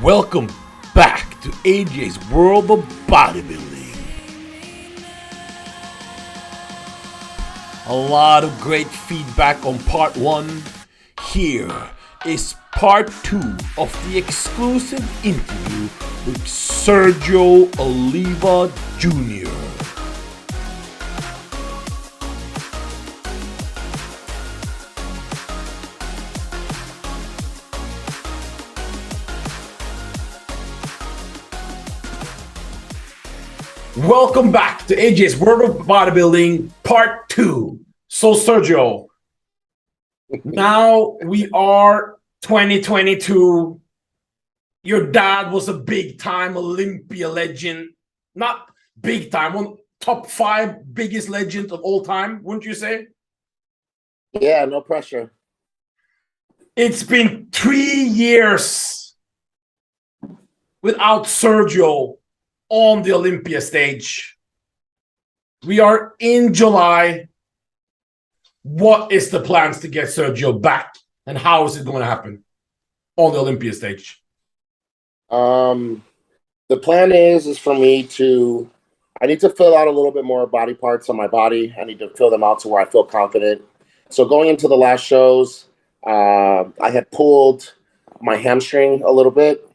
Welcome back to AJ's World of Bodybuilding. A lot of great feedback on part 1. Here is part 2 of the exclusive interview with Sergio Oliva Jr. Welcome back to AJ's World of Bodybuilding Part 2. So Sergio, now we are 2022. Your dad was a big-time Olympia legend. Not big-time, one top 5 biggest legend of all time, wouldn't you say? Yeah, no pressure. It's been 3 years without Sergio on the Olympia stage. We are in July. What is the plans to get Sergio back, and how is it going to happen on the Olympia stage? The plan is for me to, I need to fill out a little bit more body parts on my body. I need to fill them out to where I feel confident. So going into the last shows, I had pulled my hamstring a little bit.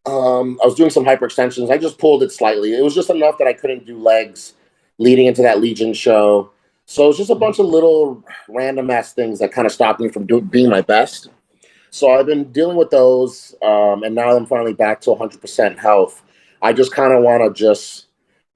I was doing some hyperextensions. I just pulled it slightly. It was just enough that I couldn't do legs leading into that Legion show. So it's just a bunch of little random ass things that kind of stopped me from being my best. So I've been dealing with those, and now I'm finally back to 100% health. I just kind of want to just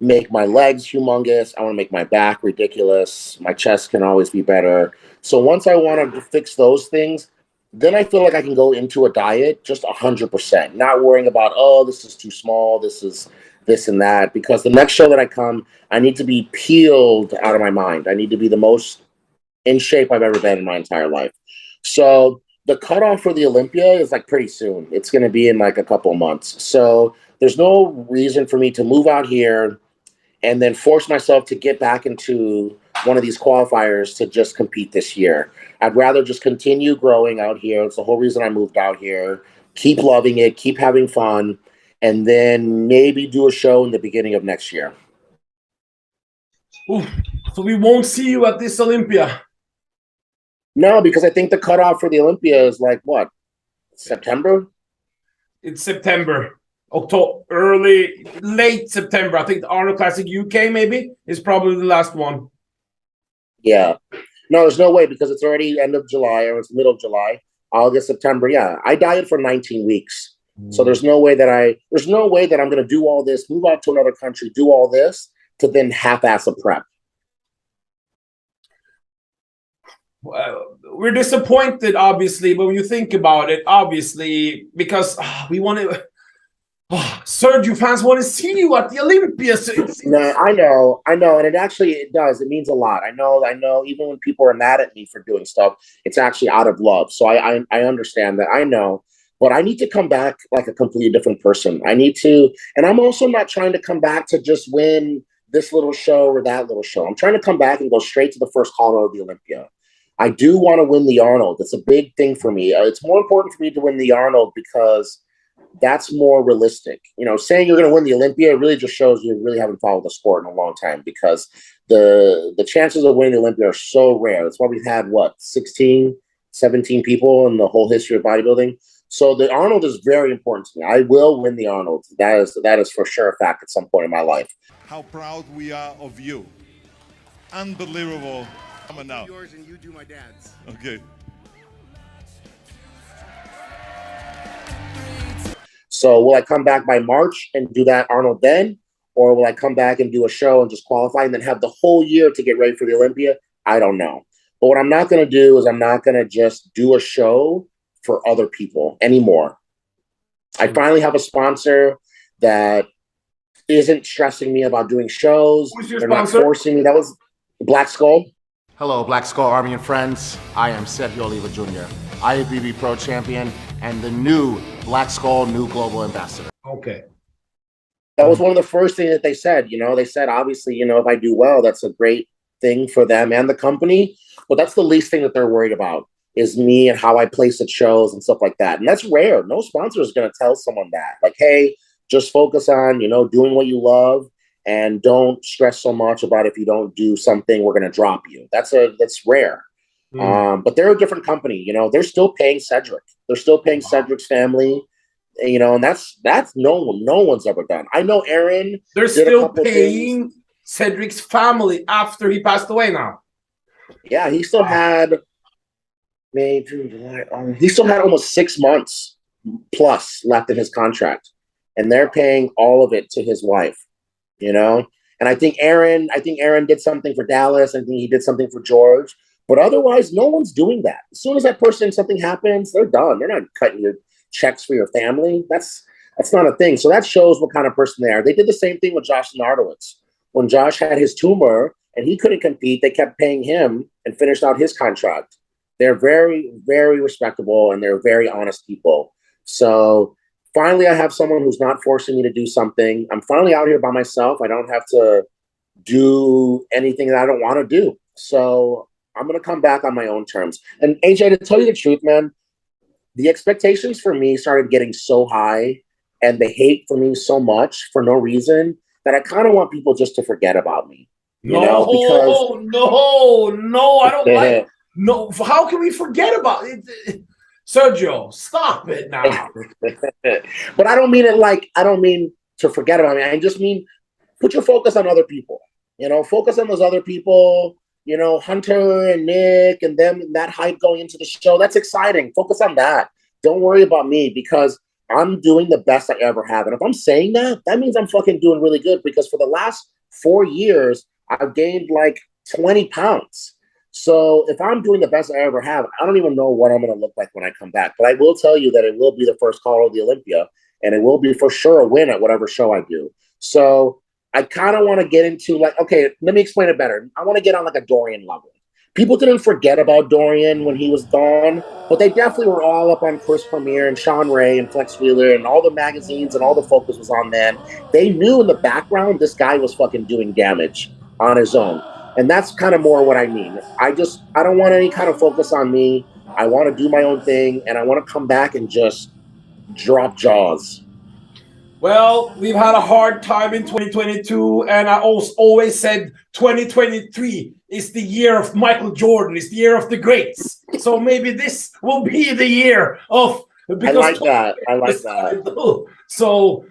make my legs humongous. I want to make my back ridiculous. My chest can always be better. So once I want to fix those things, then I feel like I can go into a diet just 100%, not worrying about, oh, this is too small, this is this and that. Because the next show that I come, I need to be peeled out of my mind. I need to be the most in shape I've ever been in my entire life. So the cutoff for the Olympia is like pretty soon. It's going to be in like a couple of months. So there's no reason for me to move out here and then force myself to get back into one of these qualifiers to just compete this year. I'd rather just continue growing out here. It's the whole reason I moved out here. Keep loving it, keep having fun, and then maybe do a show in the beginning of next year. Ooh, so we won't see you at this Olympia? No, because I think the cutoff for the Olympia is like, what, September? It's September. October, late September. I think the Arnold Classic UK maybe is probably the last one. Yeah. No, there's no way because it's already end of July or it's middle of July, August, September. Yeah. I dieted for 19 weeks. So there's no way that I'm going to do all this, move out to another country, do all this to then half-ass a prep. We're disappointed, obviously, but when you think about it, obviously, because we want to. Sergio fans want to see you at the Olympia. No, I know, and it does. It means a lot. I know. Even when people are mad at me for doing stuff, it's actually out of love. So I understand that. I know, but I need to come back like a completely different person. I need to, and I'm also not trying to come back to just win this little show or that little show. I'm trying to come back and go straight to the first call of the Olympia. I do want to win the Arnold. It's a big thing for me. It's more important for me to win the Arnold because that's more realistic. You know, saying you're going to win the Olympia really just shows you really haven't followed the sport in a long time because the chances of winning the Olympia are so rare. That's why we've had, 16, 17 people in the whole history of bodybuilding. So the Arnold is very important to me. I will win the Arnold. That is for sure a fact at some point in my life. How proud we are of you. Unbelievable. Come on now. Yours and you do my dad's. Okay. So will I come back by March and do that Arnold then? Or will I come back and do a show and just qualify and then have the whole year to get ready for the Olympia? I don't know. But what I'm not going to do is I'm not going to just do a show for other people anymore. I finally have a sponsor that isn't stressing me about doing shows. Who's your They're sponsor? not forcing me. That was Black Skull. Hello, Black Skull Army and friends. I am Sergio Oliva Jr., IFBB Pro Champion, and the new Black Skull New Global Ambassador. Okay. That was one of the first things that they said. You know, they said, obviously, you know, if I do well, that's a great thing for them and the company. But that's the least thing that they're worried about. is me and how I place at shows and stuff like that. And that's rare. No sponsor is going to tell someone that. Like, hey, just focus on, doing what you love and don't stress so much about if you don't do something, we're going to drop you. That's rare. But they're a different company. They're still paying Cedric. They're still paying Cedric's family. And that's no one's ever done. I know Aaron. They're still paying Cedric's family after he passed away now. Yeah, he still had May, June, July. He still had almost 6 months plus left in his contract, and they're paying all of it to his wife. And I think Aaron did something for Dallas. I think he did something for George. But otherwise, no one's doing that. As soon as that person, something happens, they're done. They're not cutting your checks for your family. That's not a thing. So that shows what kind of person they are. They did the same thing with Josh Nardowitz. When Josh had his tumor and he couldn't compete, they kept paying him and finished out his contract. They're very, very respectable, and they're very honest people. So finally, I have someone who's not forcing me to do something. I'm finally out here by myself. I don't have to do anything that I don't want to do. So I'm going to come back on my own terms. And AJ, to tell you the truth, man, the expectations for me started getting so high and the hate for me so much for no reason that I kind of want people just to forget about me. No, I don't like. No, how can we forget about it? Sergio, stop it now. But I don't mean to forget about me. I just mean put your focus on other people. Focus on those other people. Hunter and Nick and them, that hype going into the show. That's exciting. Focus on that. Don't worry about me, because I'm doing the best I ever have. And if I'm saying that, that means I'm fucking doing really good, because for the last 4 years, I've gained like 20 pounds. So if I'm doing the best I ever have, I don't even know what I'm going to look like when I come back. But I will tell you that it will be the first call of the Olympia, and it will be for sure a win at whatever show I do. So I kind of want to get into okay, let me explain it better. I want to get on like a Dorian level. People didn't forget about Dorian when he was gone, but they definitely were all up on Chris Premier and Sean Ray and Flex Wheeler, and all the magazines and all the focus was on them. They knew in the background this guy was fucking doing damage on his own. And that's kind of more what I mean. I don't want any kind of focus on me. I want to do my own thing, and I want to come back and just drop jaws. Well, we've had a hard time in 2022, and I always said 2023 is the year of Michael Jordan, it's the year of the greats. So maybe this will be the year of. I like that. So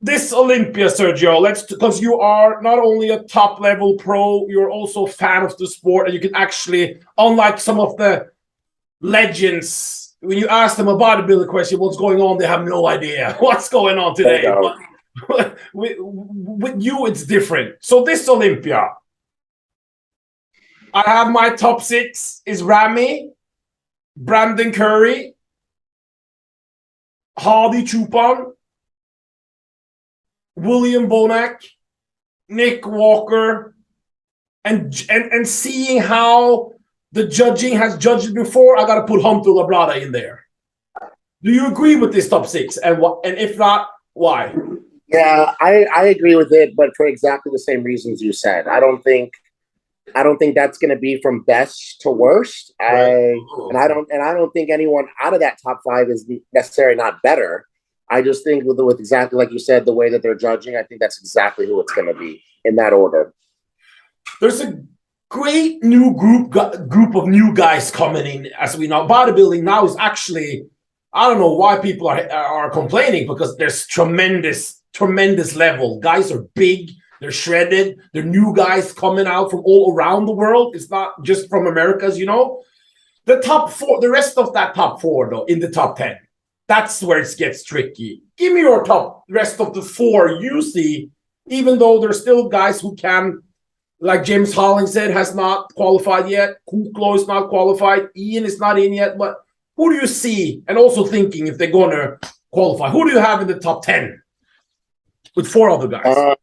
this Olympia, Sergio, because you are not only a top level pro, you're also a fan of the sport, and you can actually, unlike some of the legends, when you ask them a bodybuilding question, what's going on, they have no idea what's going on today. But with you, it's different. So this Olympia, I have my top 6 is Ramy, Brandon Curry, Hadi Chupan, William Bonac, Nick Walker, and seeing how the judging has judged it before, I got to put Hunter Labrada in there. Do you agree with this top 6? And if not, why? Yeah, I agree with it, but for exactly the same reasons you said. I don't think that's going to be from best to worst. Right. I don't think anyone out of that top 5 is necessarily not better. I just think with exactly like you said, the way that they're judging, I think that's exactly who it's going to be in that order. There's a great new group of new guys coming in. As we know, bodybuilding now is actually, I don't know why people are complaining, because there's tremendous level. Guys are big, they're shredded, they're new guys coming out from all around the world. It's not just from Americas, The top 4, the rest of that top 4 though, in the top 10, that's where it gets tricky. Give me your rest of the 4 you see, even though there's still guys who can. Like James Holling said, has not qualified yet. Kuklo is not qualified. Ian is not in yet. But who do you see? And also thinking if they're going to qualify, who do you have in the top 10 with 4 other guys?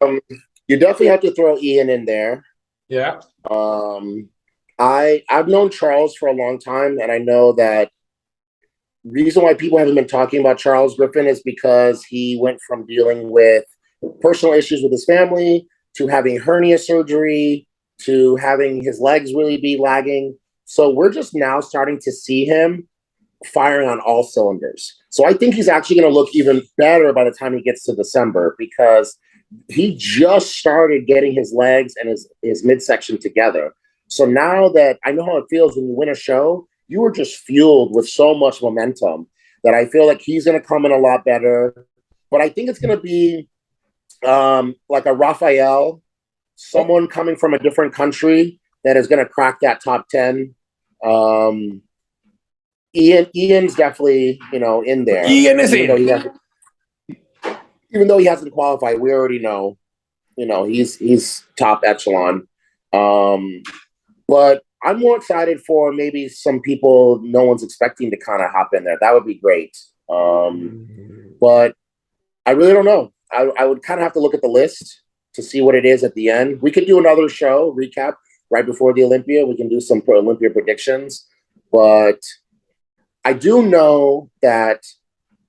You definitely have to throw Ian in there. Yeah. I've known Charles for a long time, and I know that reason why people haven't been talking about Charles Griffin is because he went from dealing with personal issues with his family to having hernia surgery, to having his legs really be lagging. So we're just now starting to see him firing on all cylinders. So I think he's actually going to look even better by the time he gets to December, because he just started getting his legs and his midsection together. So now that I know how it feels when you win a show, you were just fueled with so much momentum that I feel like he's going to come in a lot better. But I think it's going to be like a Raphael, someone coming from a different country that is going to crack that top 10. Ian's definitely, in there. Ian is in. Even though he hasn't qualified, we already know, he's top echelon. But I'm more excited for maybe some people no one's expecting to kind of hop in there. That would be great. But I really don't know. I would kind of have to look at the list to see what it is at the end. We could do another show recap right before the Olympia. We can do some Olympia predictions. But I do know that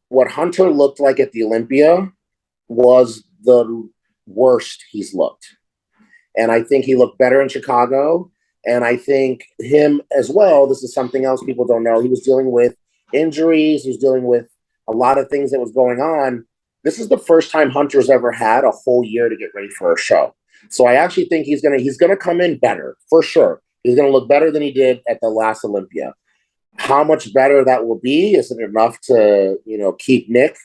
what Hunter looked like at the Olympia was the worst he's looked. And I think he looked better in Chicago. And I think him as well, this is something else people don't know. He was dealing with injuries. He was dealing with a lot of things that was going on. This is the first time Hunter's ever had a whole year to get ready for a show. So I actually think he's gonna come in better, for sure. He's gonna look better than he did at the last Olympia. How much better that will be? Is it enough to, keep Nick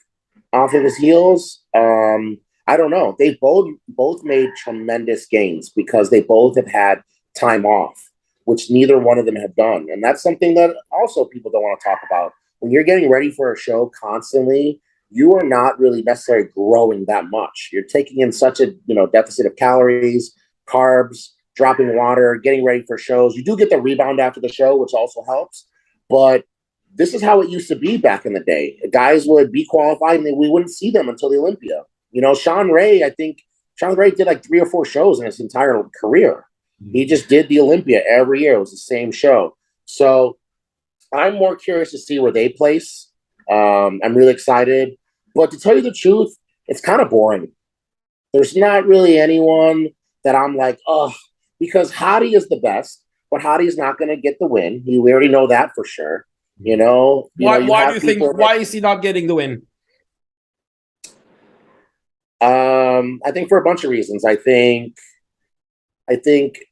off of his heels? I don't know. They both made tremendous gains because they both have had time off, which neither one of them have done. And that's something that also people don't want to talk about. When you're getting ready for a show constantly, you are not really necessarily growing that much. You're taking in such a deficit of calories, carbs, dropping water, getting ready for shows. You do get the rebound after the show, which also helps. But this is how it used to be back in the day. Guys would be qualified and we wouldn't see them until the Olympia. Sean Ray, I think Sean Ray did like 3 or 4 shows in his entire career. He just did the Olympia every year. It was the same show. So I'm more curious to see where they place. I'm really excited. But to tell you the truth, it's kind of boring. There's not really anyone that I'm like, oh, because Hadi is the best, but Hadi is not going to get the win. We already know that for sure. Why do you think? Why is he not getting the win? I think for a bunch of reasons. I think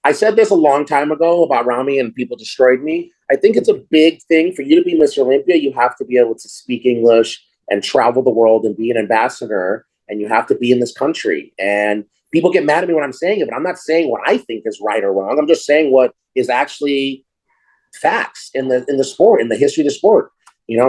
I said this a long time ago about Ramy and people destroyed me. I think it's a big thing for you to be Mr. Olympia. You have to be able to speak English and travel the world and be an ambassador, and you have to be in this country. And people get mad at me when I'm saying it, but I'm not saying what I think is right or wrong. I'm just saying what is actually facts in the sport, in the history of the sport.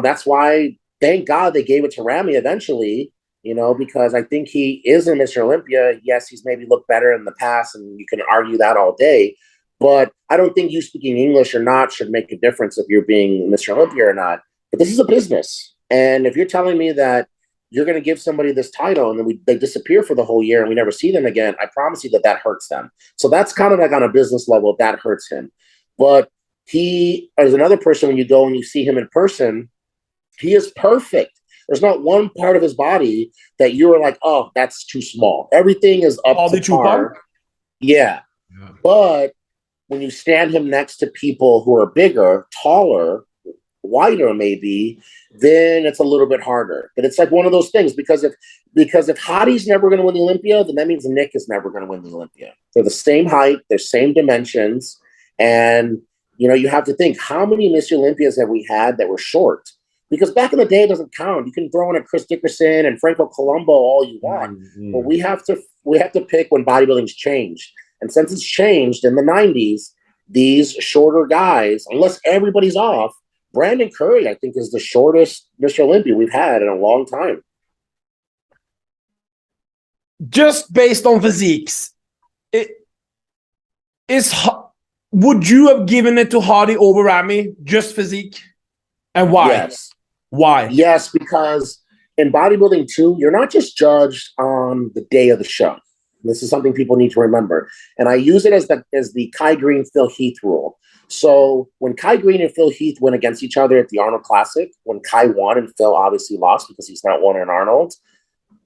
That's why, thank God, they gave it to Ramy eventually. Because I think he is in Mr. Olympia. Yes, he's maybe looked better in the past, and you can argue that all day. But I don't think you speaking English or not should make a difference if you're being Mr. Olympia or not. But this is a business. And if you're telling me that you're going to give somebody this title and then they disappear for the whole year and we never see them again, I promise you that hurts them. So that's kind of like on a business level, that hurts him. But he is another person, when you go and you see him in person, he is perfect. There's not one part of his body that you were like, oh, that's too small. Everything is up to par. Yeah. But when you stand him next to people who are bigger, taller, wider maybe, then it's a little bit harder. But it's like one of those things, because if Hadi's never going to win the Olympia, then that means Nick is never going to win the Olympia. They're the same height, they're same dimensions, and you have to think, how many Miss Olympias have we had that were short? Because back in the day, it doesn't count. You can throw in a Chris Dickerson and Franco Colombo all you want, but we have to pick when bodybuilding's changed. And since it's changed in the 90s, these shorter guys, unless everybody's off, Brandon Curry, I think, is the shortest Mr. Olympia we've had in a long time. Just based on physiques, would you have given it to Hadi over Ramy, just physique? And why? Yes. Why? Yes, because in bodybuilding too, you're not just judged on the day of the show. This is something people need to remember. And I use it as the Kai Green, Phil Heath rule. So when Kai Green and Phil Heath went against each other at the Arnold Classic, when Kai won and Phil obviously lost because he's not won in Arnold,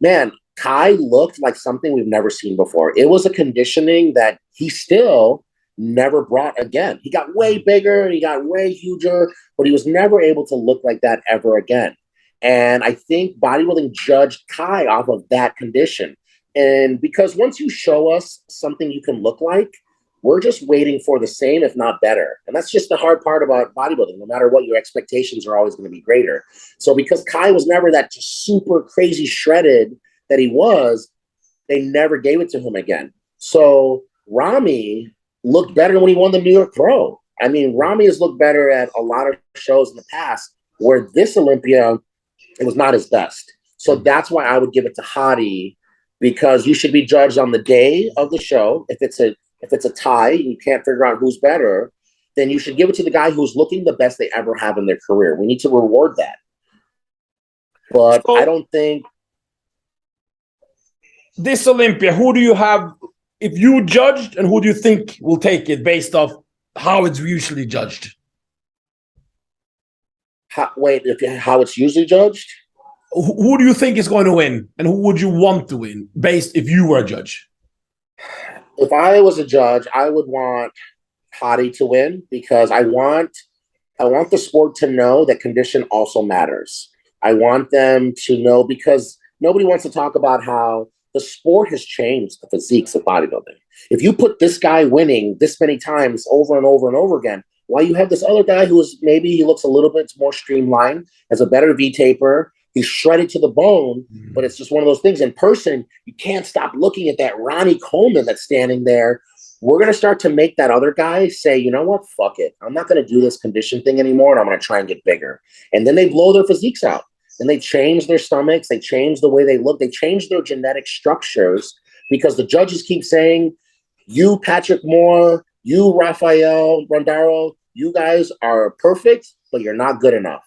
man, Kai looked like something we've never seen before. It was a conditioning that he still never brought again. He got way bigger, he got way huger, but he was never able to look like that ever again. And I think bodybuilding judged Kai off of that condition. And because once you show us something you can look like, we're just waiting for the same, if not better. And that's just the hard part about bodybuilding. No matter what, your expectations are always going to be greater. So because Kai was never that just super crazy shredded that he was, they never gave it to him again. So Ramy looked better when he won the New York Pro. I mean, Ramy has looked better at a lot of shows in the past, where this Olympia, it was not his best. So that's why I would give it to Hadi, because you should be judged on the day of the show. If it's a tie, you can't figure out who's better, then you should give it to the guy who's looking the best they ever have in their career. We need to reward that. But I don't think this Olympia, who do you have, if you judged, and who do you think will take it based off how it's usually judged? How it's usually judged? Who do you think is going to win, and who would you want to win based if you were a judge? If I was a judge, I would want Hadi to win, because I want the sport to know that condition also matters. I want them to know, because nobody wants to talk about how the sport has changed the physiques of bodybuilding. If you put this guy winning this many times over and over and over again, while you have this other guy who is, maybe he looks a little bit more streamlined, has a better V-taper, he's shredded to the bone, but it's just one of those things. In person, you can't stop looking at that Ronnie Coleman that's standing there. We're going to start to make that other guy say, you know what, fuck it. I'm not going to do this condition thing anymore, and I'm going to try and get bigger. And then they blow their physiques out. And they change their stomachs. They change the way they look. They change their genetic structures, because the judges keep saying, you, Patrick Moore, you, Rafael Rondaro, you guys are perfect, but you're not good enough.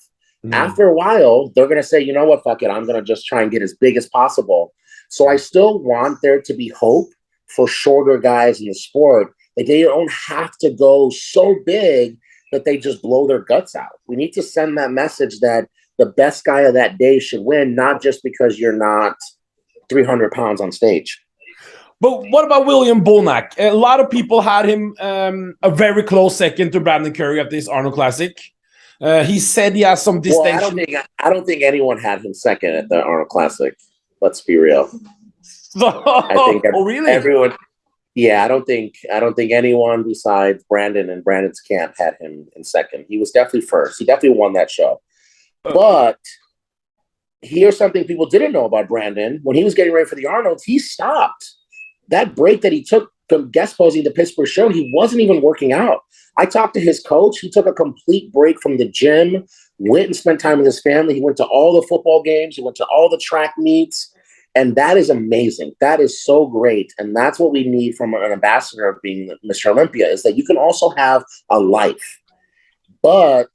After a while, they're going to say, you know what, fuck it. I'm going to just try and get as big as possible. So I still want there to be hope for shorter guys in the sport. Like, they don't have to go so big that they just blow their guts out. We need to send that message that the best guy of that day should win, not just because you're not 300 pounds on stage. But what about William Bonac? A lot of people had him a very close second to Brandon Curry at this Arnold Classic. He said he has some distinction. Well, I don't think anyone had him second at the Arnold Classic. Let's be real. I think really? Everyone. Yeah, I don't think anyone besides Brandon and Brandon's camp had him in second. He was definitely first. He definitely won that show. But here's something people didn't know about Brandon. When he was getting ready for the Arnold, he stopped. That break that he took from guest posing the Pittsburgh show, he wasn't even working out. I talked to his coach. He took a complete break from the gym, went and spent time with his family. He went to all the football games. He went to all the track meets. And that is amazing. That is so great. And that's what we need from an ambassador of being Mr. Olympia, is that you can also have a life. But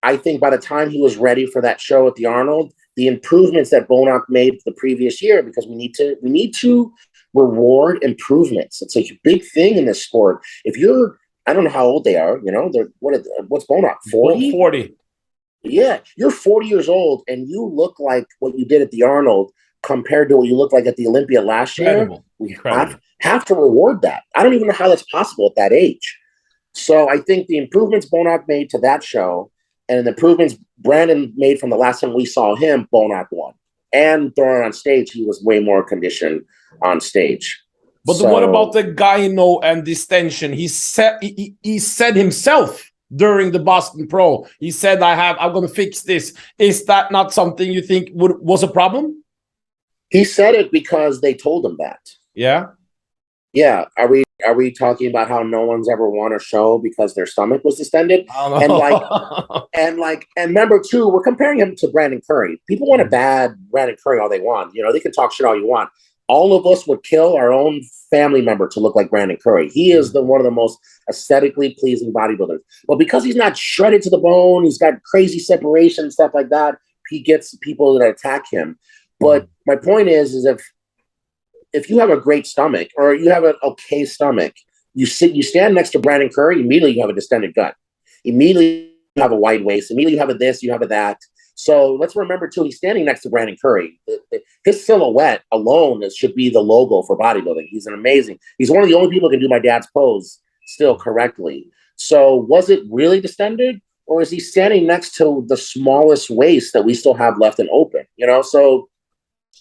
I think by the time he was ready for that show at the Arnold, the improvements that Bonac made the previous year, because we need to reward improvements. It's a big thing in this sport. If you're, I don't know how old they are, you know, what's Bonac, 40? 40. Yeah, you're 40 years old and you look like what you did at the Arnold compared to what you looked like at the Olympia last year. We have to reward that. I don't even know how that's possible at that age. So I think the improvements Bonac made to that show and the improvements Brandon made from the last time we saw him, Bonac won. And throwing on stage, he was way more conditioned on stage. But what about the gyno and distension? He said himself during the Boston Pro, he said, I'm going to fix this. Is that not something you think was a problem? He said it because they told him that. Yeah. Yeah. Are we talking about how no one's ever won a show because their stomach was distended? And remember too, we're comparing him to Brandon Curry. People want to bad Brandon Curry all they want. You know, they can talk shit all you want. All of us would kill our own family member to look like Brandon Curry. He is one of the most aesthetically pleasing bodybuilders. But because he's not shredded to the bone, he's got crazy separation, stuff like that, he gets people that attack him. But my point is if you have a great stomach or you have an okay stomach, you stand next to Brandon Curry, immediately you have a distended gut. Immediately you have a wide waist. Immediately you have a this, you have a that. So let's remember, too, he's standing next to Brandon Curry. His silhouette alone should be the logo for bodybuilding. He's one of the only people who can do my dad's pose still correctly. So was it really distended, or is he standing next to the smallest waist that we still have left and open? You know, so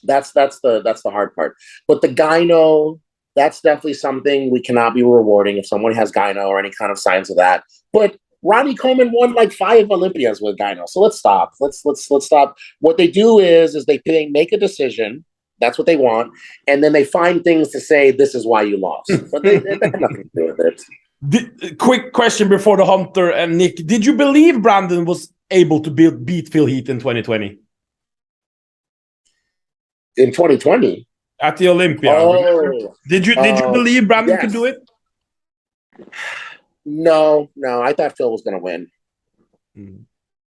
that's the hard part. But the gyno, that's definitely something we cannot be rewarding if someone has gyno or any kind of signs of that. But Ronnie Coleman won like 5 Olympias with gyno, so let's stop. Let's stop. What they do is they make a decision. That's what they want, and then they find things to say. This is why you lost, but they have nothing to do with it. Quick question before the Hunter and Nick: did you believe Brandon was able to beat Phil Heath in 2020? In 2020 at the Olympia? Oh, did you believe Brandon yes. could do it? No. I thought Phil was going to win.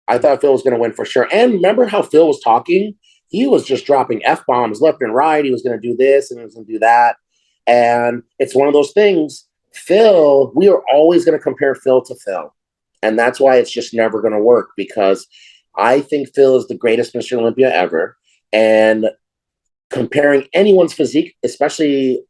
I thought Phil was going to win for sure. And remember how Phil was talking? He was just dropping F-bombs left and right. He was going to do this and he was going to do that. And it's one of those things. Phil, we are always going to compare Phil to Phil. And that's why it's just never going to work, because I think Phil is the greatest Mr. Olympia ever. And comparing anyone's physique, especially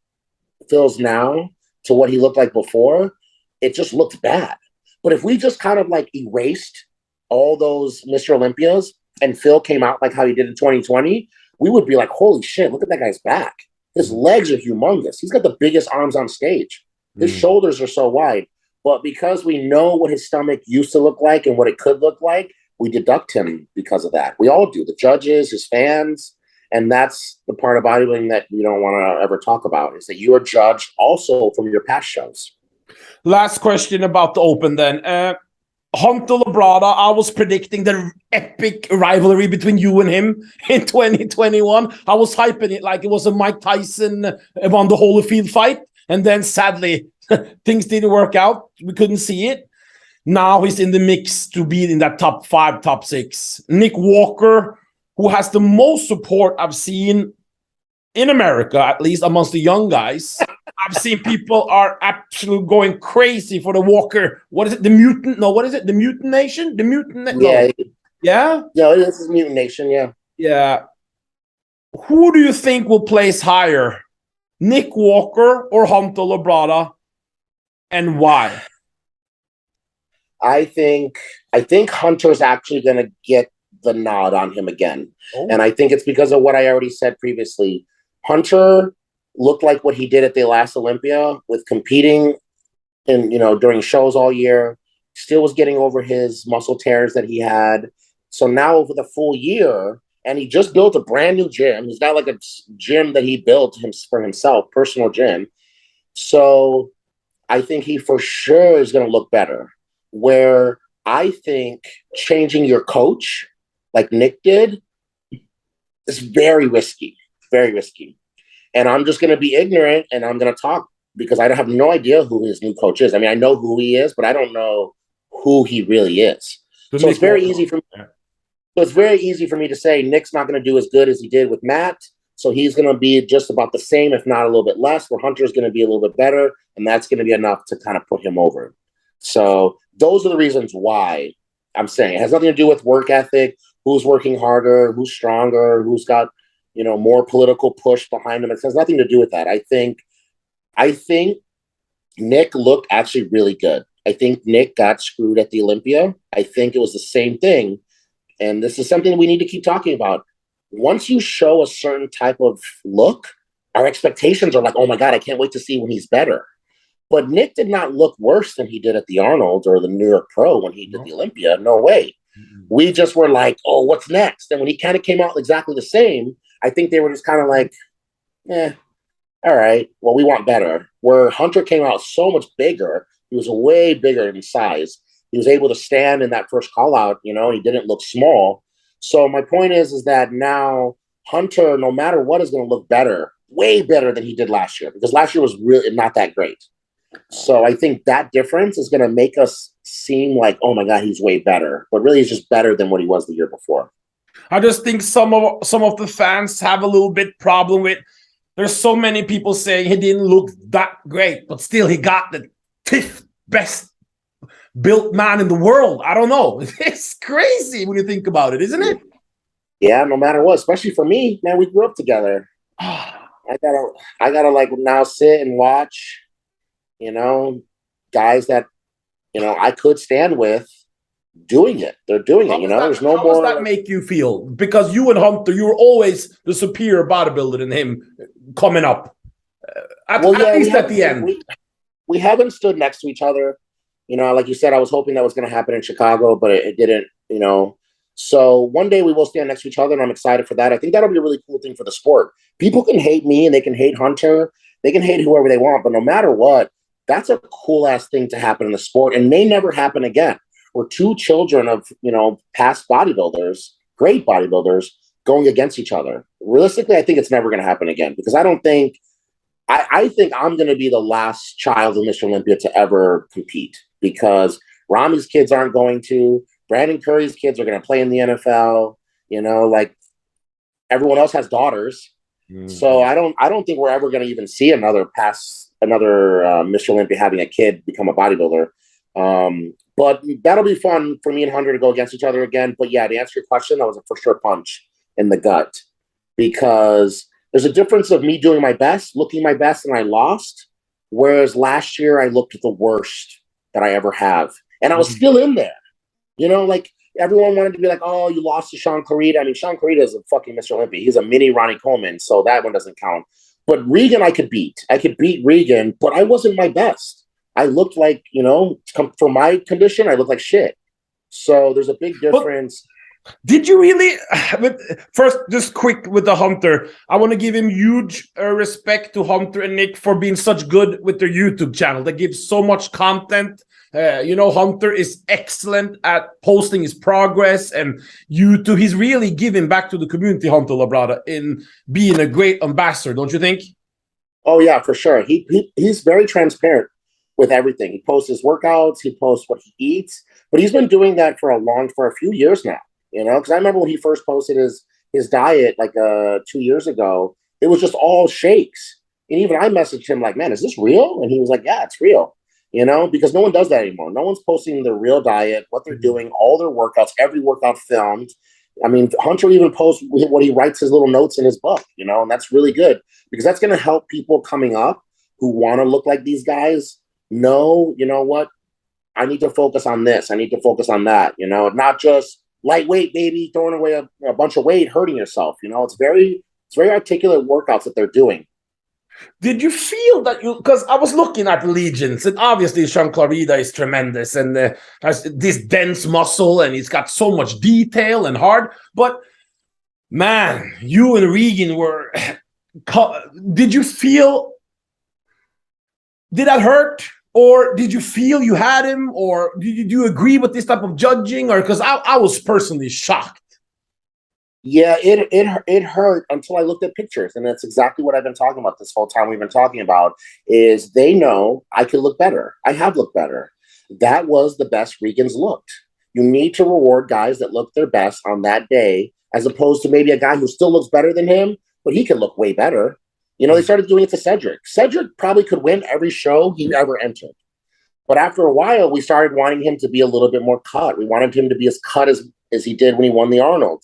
Phil's now, to what he looked like before, it just looked bad. But if we just kind of like erased all those Mr. Olympias and Phil came out like how he did in 2020, we would be like, holy shit, look at that guy's back. His legs are humongous. He's got the biggest arms on stage. His shoulders are so wide. But because we know what his stomach used to look like and what it could look like, we deduct him because of that. We all do. The judges, his fans. And that's the part of bodybuilding that we don't want to ever talk about, is that you are judged also from your past shows. Last question about the Open then. Hunter Labrada, I was predicting the epic rivalry between you and him in 2021. I was hyping it like it was a Mike Tyson on the Holyfield fight. And then sadly, things didn't work out. We couldn't see it. Now he's in the mix to be in that top 5, top 6. Nick Walker, who has the most support I've seen in America, at least amongst the young guys. I've seen people are absolutely going crazy for the Walker. What is it? The Mutant? No, what is it? The Mutant Nation? The Mutant? Yeah. No. Yeah? Yeah, this is Mutant Nation, yeah. Yeah. Who do you think will place higher? Nick Walker or Hunter Labrada? And why? I think Hunter's actually going to get the nod on him again. Oh. And I think it's because of what I already said previously. Hunter looked like what he did at the last Olympia with competing in, during shows all year, still was getting over his muscle tears that he had. So now over the full year, and he just built a brand new gym. He's got like a gym that he built for himself, personal gym. So I think he for sure is going to look better. Where I think changing your coach, like Nick did, is very risky, very risky. And I'm just going to be ignorant and I'm going to talk because I have no idea who his new coach is. I mean, I know who he is, but I don't know who he really is. So it's very easy for me. So it's very easy for me to say Nick's not going to do as good as he did with Matt. So he's going to be just about the same, if not a little bit less, where Hunter's going to be a little bit better. And that's going to be enough to kind of put him over. So those are the reasons why I'm saying it has nothing to do with work ethic, who's working harder, who's stronger, who's got, more political push behind him. It has nothing to do with that. I think Nick looked actually really good. I think Nick got screwed at the Olympia. I think it was the same thing. And this is something we need to keep talking about. Once you show a certain type of look, our expectations are like, oh my God, I can't wait to see when he's better. But Nick did not look worse than he did at the Arnold or the New York Pro when he did the Olympia. No way. We just were like, oh, what's next? And when he kind of came out exactly the same, I think they were just kind of like, all right, well, we want better. Where Hunter came out so much bigger, he was way bigger in size. He was able to stand in that first call out, he didn't look small. So my point is that now Hunter, no matter what, is going to look better, way better than he did last year, because last year was really not that great. So I think that difference is going to make us seem like, oh my God, he's way better. But really, he's just better than what he was the year before. I just think some of the fans have a little bit problem with, there's so many people saying he didn't look that great, but still he got the 5th best built man in the world. I don't know. It's crazy when you think about it, isn't it? Yeah, no matter what, especially for me, man, we grew up together. I gotta like now sit and watch, guys that, I could stand with doing it. They're doing it, There's no how more. does that make you feel? Because you and Hunter, you were always the superior bodybuilder than him coming up. At least at the end. We haven't stood next to each other. Like you said, I was hoping that was going to happen in Chicago, but it didn't, So one day we will stand next to each other, and I'm excited for that. I think that'll be a really cool thing for the sport. People can hate me, and they can hate Hunter. They can hate whoever they want, but no matter what, that's a cool-ass thing to happen in the sport, and may never happen again. We're two children of, past bodybuilders, great bodybuilders, going against each other. Realistically, I think it's never going to happen again, because I think I'm going to be the last child of Mr. Olympia to ever compete, because Ramy's kids aren't going to. Brandon Curry's kids are going to play in the NFL. Like everyone else has daughters. Mm-hmm. So I don't think we're ever going to even see another Mr. Olympia having a kid become a bodybuilder. But that'll be fun for me and Hunter to go against each other again. But yeah, to answer your question, that was a for sure punch in the gut, because there's a difference of me doing my best, looking my best, and I lost. Whereas last year I looked the worst that I ever have. And I was still in there. Like everyone wanted to be like, oh, you lost to Sean Clarida. I mean, Sean Clarida is a fucking Mr. Olympia. He's a mini Ronnie Coleman, so that one doesn't count. But Regan I could beat. I could beat Regan, but I wasn't my best. I looked like, for my condition, I looked like shit. So there's a big difference. Did you really? First, just quick with the Hunter. I want to give him huge respect to Hunter and Nick for being such good with their YouTube channel. They give so much content. Hunter is excellent at posting his progress, and YouTube. He's really giving back to the community, Hunter Labrada, in being a great ambassador. Don't you think? Oh yeah, for sure. He's very transparent with everything. He posts his workouts. He posts what he eats. But he's been doing that for a few years now. Because I remember when he first posted his diet like 2 years ago, it was just all shakes. And even I messaged him like, man, is this real? And he was like, yeah, it's real. Because no one does that anymore. No one's posting their real diet, what they're doing, all their workouts, every workout filmed. I mean, Hunter even posts what he writes his little notes in his book, and that's really good, because that's going to help people coming up who want to look like these guys know, what, I need to focus on this. I need to focus on that, not just lightweight, baby, throwing away a bunch of weight, hurting yourself. It's very articulate workouts that they're doing. Did you feel that because I was looking at the legions, and obviously Sean Clarida is tremendous and has this dense muscle, and he's got so much detail and hard. But man, you and Regan were. Did you feel? Did that hurt? Or did you feel you had him? Or do you agree with this type of judging? Or because I was personally shocked. Yeah, it hurt until I looked at pictures, and that's exactly what I've been talking about this whole time. We've been talking about is they know I could look better. I have looked better. That was the best Regan's looked. You need to reward guys that look their best on that day, as opposed to maybe a guy who still looks better than him, but he can look way better. They started doing it to Cedric. Cedric probably could win every show he ever entered. But after a while, we started wanting him to be a little bit more cut. We wanted him to be as cut as he did when he won the Arnold.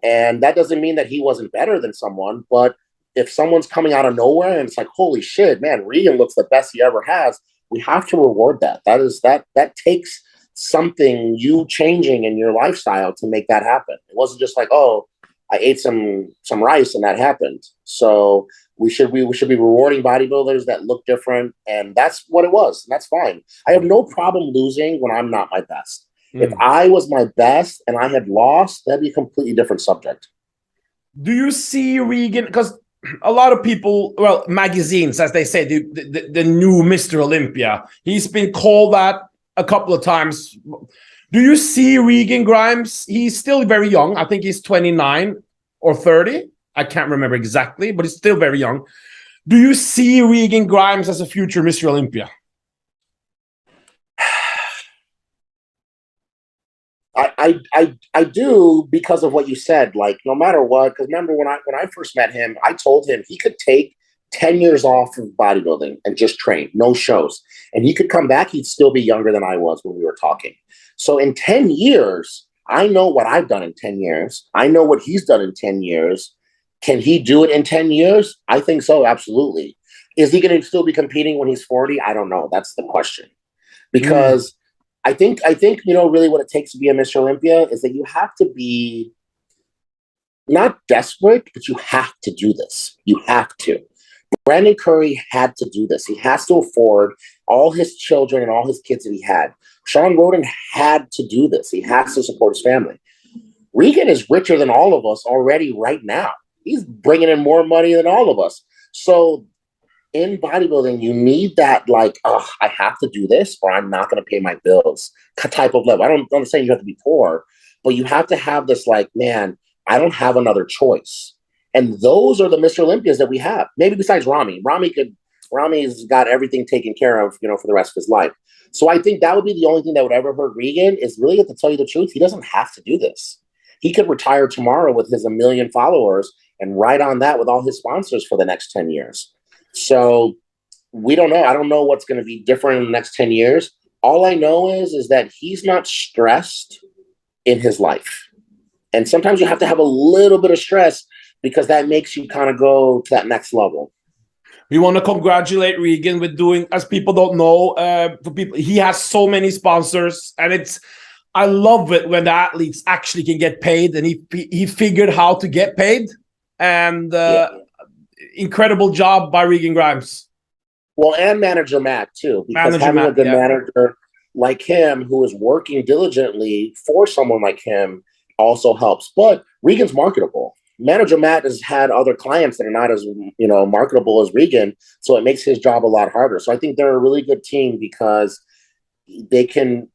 And that doesn't mean that he wasn't better than someone, but if someone's coming out of nowhere and it's like, holy shit, man, Regan looks the best he ever has, we have to reward that. That takes something, you changing in your lifestyle to make that happen. It wasn't just like, oh, I ate some rice and that happened. So we should be rewarding bodybuilders that look different, and that's what it was. And that's fine. I have no problem losing when I'm not my best. If I was my best and I had lost, that'd be a completely different subject. Do you see Regan? Because a lot of people, well, magazines, as they say, the new Mr. Olympia, he's been called that a couple of times. Do you see Regan Grimes? He's still very young. I think he's 29 or 30. I can't remember exactly, but he's still very young. Do you see Regan Grimes as a future Mr. Olympia? I do, because of what you said. Like, no matter what, because remember when I first met him, I told him he could take 10 years off of bodybuilding and just train, no shows. And he could come back, he'd still be younger than I was when we were talking. So in 10 years, I know what I've done in 10 years. I know what he's done in 10 years. Can he do it in 10 years? I think so, absolutely. Is he going to still be competing when he's 40? I don't know. That's the question. because I think really what it takes to be a Mr. Olympia is that you have to be not desperate, but you have to do this. You have to. Brandon Curry had to do this. He has to afford all his children and all his kids that he had. Sean Roden had to do this. He has to support his family. Regan is richer than all of us already right now. He's bringing in more money than all of us. So in bodybuilding, you need that, like, oh, I have to do this or I'm not going to pay my bills type of level. I'm not saying you have to be poor, but you have to have this, like, man, I don't have another choice. And those are the Mr. Olympias that we have. Maybe besides Ramy. Ramy's got everything taken care of, for the rest of his life. So I think that would be the only thing that would ever hurt Regan is really, to tell you the truth, he doesn't have to do this. He could retire tomorrow with his 1 million followers and ride on that with all his sponsors for the next 10 years. So we don't know. I don't know what's going to be different in the next 10 years. All I know is that he's not stressed in his life. And sometimes you have to have a little bit of stress because that makes you kind of go to that next level. We want to congratulate Regan with doing, as people don't know, for people, he has so many sponsors, and I love it when the athletes actually can get paid, and he figured how to get paid, and incredible job by Regan Grimes. Well, and manager Matt too, because having a good manager like him who is working diligently for someone like him also helps. But Regan's marketable. Manager Matt has had other clients that are not as marketable as Regan, so it makes his job a lot harder. So I think they're a really good team because they can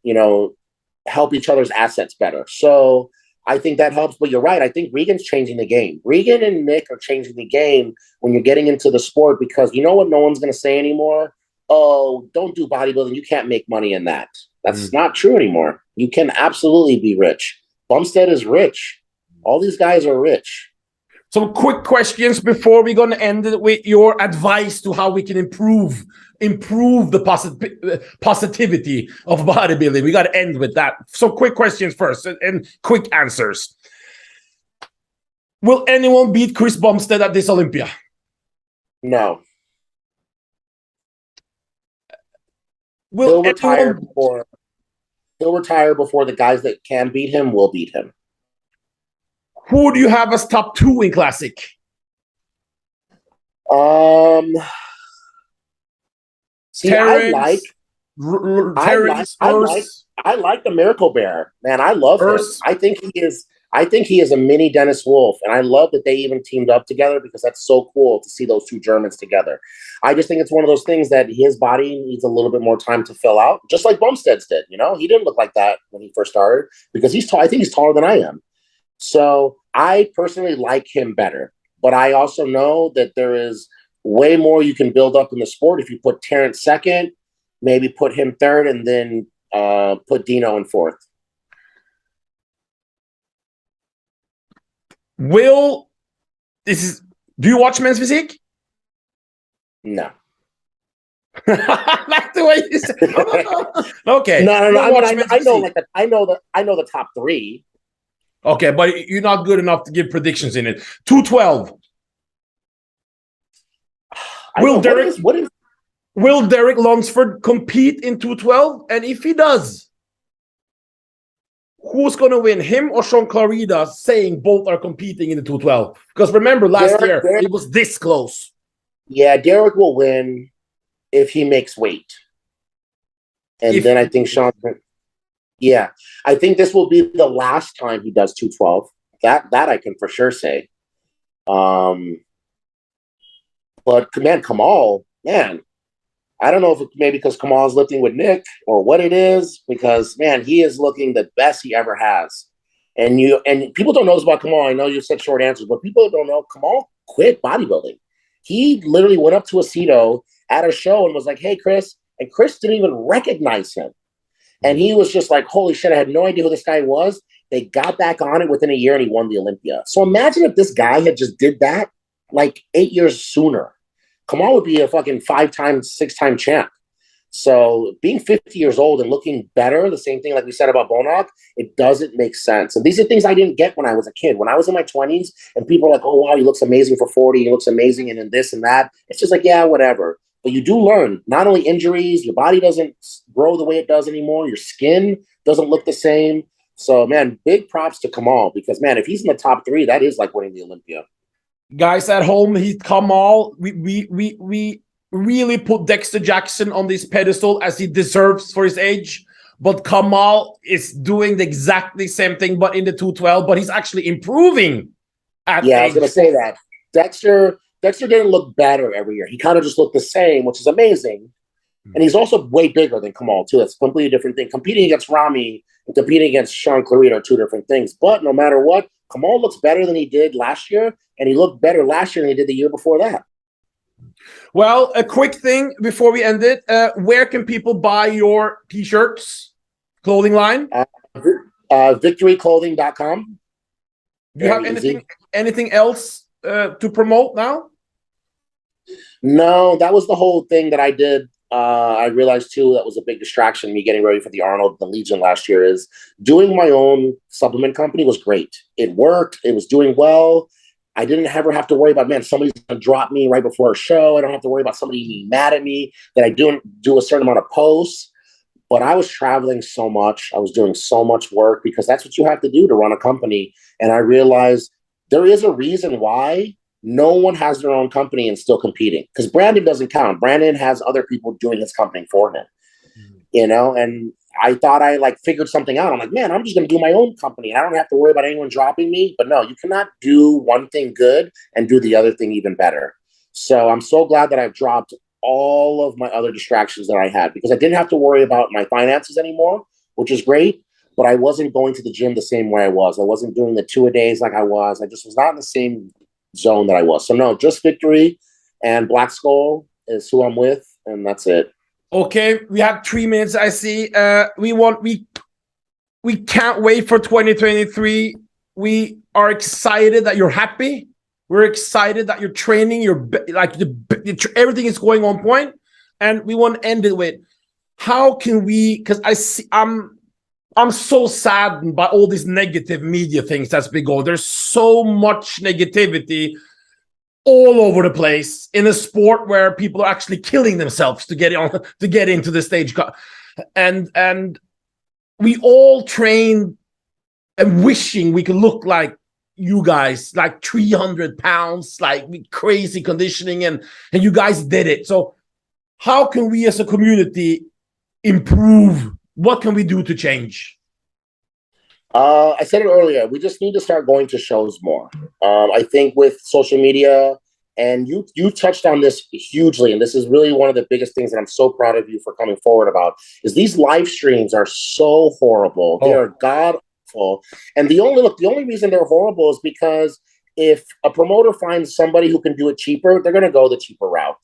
help each other's assets better. So I think that helps. But you're right. I think Regan's changing the game. Regan and Nick are changing the game when you're getting into the sport, because you know what no one's going to say anymore? Oh, don't do bodybuilding. You can't make money in that. That's not true anymore. You can absolutely be rich. Bumstead is rich. All these guys are rich. Some quick questions before we're going to end it with your advice to how we can improve the positivity of bodybuilding. We got to end with that. So quick questions first and quick answers. Will anyone beat Chris Bumstead at this Olympia? No. He'll retire before the guys that can beat him will beat him. Who do you have as top 2 in Classic? See, Terrence, I like the Miracle Bear, man. I love him. I think he is a mini Dennis Wolf, and I love that they even teamed up together because that's so cool to see those two Germans together. I just think it's one of those things that his body needs a little bit more time to fill out, just like Bumstead's did. He didn't look like that when he first started because he's tall. I think he's taller than I am. So I personally like him better, but I also know that there is way more you can build up in the sport if you put Terrence second, maybe put him third, and then put Dino in fourth. Do you watch Men's Physique? No. Like the way you said. Okay. No. I know the top 3. Okay, but you're not good enough to give predictions in it. 212. Will Derek Lunsford compete in 212? And if he does, who's going to win, him or Sean Clarida, saying both are competing in the 212? Because remember, last year, it was this close. Yeah, Derek will win if he makes weight. And then I think Sean... Yeah, I think this will be the last time he does 212. That I can for sure say. But man, Kamal, man, I don't know if it's maybe because Kamal's lifting with Nick or what it is, because man, he is looking the best he ever has. And people don't know this about Kamal. I know you said short answers, but people don't know Kamal quit bodybuilding. He literally went up to Aceto at a show and was like, "Hey, Chris," and Chris didn't even recognize him. And he was just like, holy shit, I had no idea who this guy was. They got back on it within a year and he won the Olympia. So imagine if this guy had just did that like 8 years sooner. Kamal would be a fucking 5-time, 6-time champ. So being 50 years old and looking better, the same thing like we said about Bonock, it doesn't make sense. And these are things I didn't get when I was a kid. When I was in my 20s and people are like, oh, wow, he looks amazing for 40. He looks amazing and in this and that. It's just like, yeah, whatever. but you do learn. Not only injuries, your body doesn't grow the way it does anymore. Your skin doesn't look the same. So, man, big props to Kamal because, man, if he's in the top 3, that is like winning the Olympia. Guys at home, Kamal. We really put Dexter Jackson on this pedestal as he deserves for his age. But Kamal is doing the exactly same thing, but in the 212. But he's actually improving. I was going to say that Dexter didn't look better every year. He kind of just looked the same, which is amazing. And he's also way bigger than Kamal too. It's a completely different thing. Competing against Ramy and competing against Sean Clarida are 2 different things. But no matter what, Kamal looks better than he did last year, and he looked better last year than he did the year before that. Well, a quick thing before we end it. Where can people buy your t-shirts, clothing line? Victoryclothing.com. Do you have anything else to promote now? No, that was the whole thing that I did. I realized too that was a big distraction. Me getting ready for the Arnold, the Legion last year is doing my own supplement company was great. It worked. It was doing well. I didn't ever have to worry about, man, somebody's going to drop me right before a show. I don't have to worry about somebody being mad at me that I don't do a certain amount of posts. But I was traveling so much. I was doing so much work because that's what you have to do to run a company. And I realized there is a reason why no one has their own company and still competing, because Brandon doesn't count. Brandon has other people doing his company for him, you know, and I thought I like figured something out. I'm like, man, I'm just going to do my own company. I don't have to worry about anyone dropping me. But no, you cannot do one thing good and do the other thing even better. So I'm so glad that I've dropped all of my other distractions that I had because I didn't have to worry about my finances anymore, which is great. But I wasn't going to the gym the same way I was. I wasn't doing the 2-a-days like I was. I just was not in the same zone that I was. So no, just Victory and Black Skull is who I'm with, and that's it. Okay, we have 3 minutes. I see. We can't wait for 2023. We are excited that you're happy. We're excited that you're training. Everything is going on point, and we want to end it with how can we? Because I'm so saddened by all these negative media things that's been going. There's so much negativity all over the place in a sport where people are actually killing themselves to get into the stage, and we all train and wishing we could look like you guys, like 300 pounds, like with crazy conditioning, and you guys did it. So how can we as a community improve? What can we do to change? I said it earlier. We just need to start going to shows more. I think with social media, and you touched on this hugely, and this is really one of the biggest things that I'm so proud of you for coming forward about, is these live streams are so horrible. They are god awful. And the only reason they're horrible is because if a promoter finds somebody who can do it cheaper, they're going to go the cheaper route.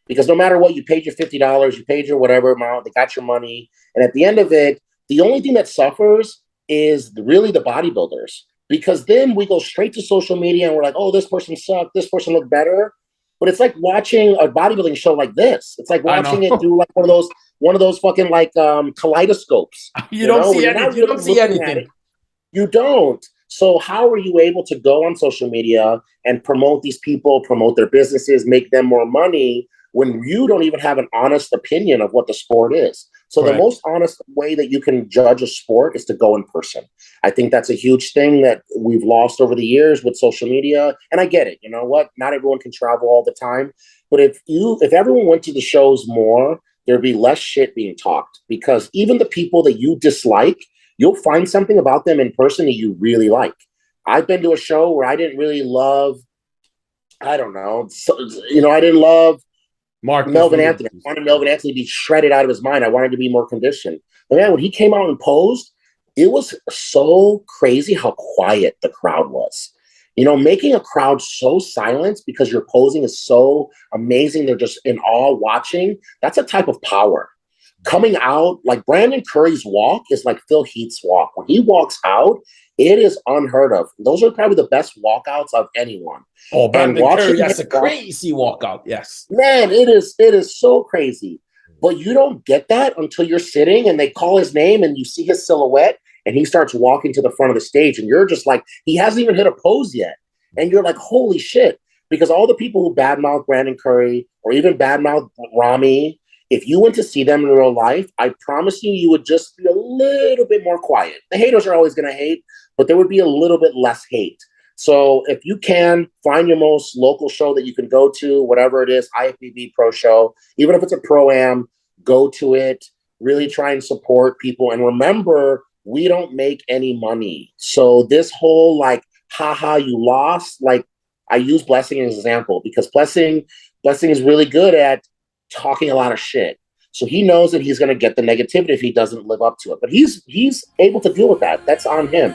Because no matter what, you paid your $50, you paid your whatever amount, they got your money. And at the end of it, the only thing that suffers is really the bodybuilders, because then we go straight to social media and we're like, oh, this person sucked, this person looked better. But it's like watching a bodybuilding show like this. It's like watching it through like one of those fucking like kaleidoscopes. You don't see anything. You don't see anything. You don't. So how are you able to go on social media and promote these people, promote their businesses, make them more money when you don't even have an honest opinion of what the sport is? So the most honest way that you can judge a sport is to go in person. I think that's a huge thing that we've lost over the years with social media. And I get it. You know what? Not everyone can travel all the time. But if everyone went to the shows more, there'd be less shit being talked, because even the people that you dislike, you'll find something about them in person that you really like. I've been to a show where I didn't really love, I don't know, I didn't love Melvin Anthony. I wanted Melvin Anthony to be shredded out of his mind. I wanted to be more conditioned. But man, when he came out and posed, it was so crazy how quiet the crowd was. You know, making a crowd so silent because your posing is so amazing, they're just in awe watching. That's a type of power. Coming out, like Brandon Curry's walk is like Phil Heath's walk. When he walks out, it is unheard of. Those are probably the best walkouts of anyone. Oh, Brandon Curry, that's a crazy walkout. Yes. Man, it is so crazy. But you don't get that until you're sitting and they call his name and you see his silhouette and he starts walking to the front of the stage and you're just like, he hasn't even hit a pose yet. And you're like, holy shit. Because all the people who badmouth Brandon Curry or even badmouth Ramy, if you went to see them in real life, I promise you, you would just be a little bit more quiet. The haters are always going to hate, but there would be a little bit less hate. So if you can find your most local show that you can go to, whatever it is, IFBB Pro Show, even if it's a Pro-Am, go to it, really try and support people. And remember, we don't make any money. So this whole like, haha, you lost, like I use Blessing as an example because Blessing is really good at talking a lot of shit. So he knows that he's going to get the negativity if he doesn't live up to it. But he's able to deal with that. That's on him.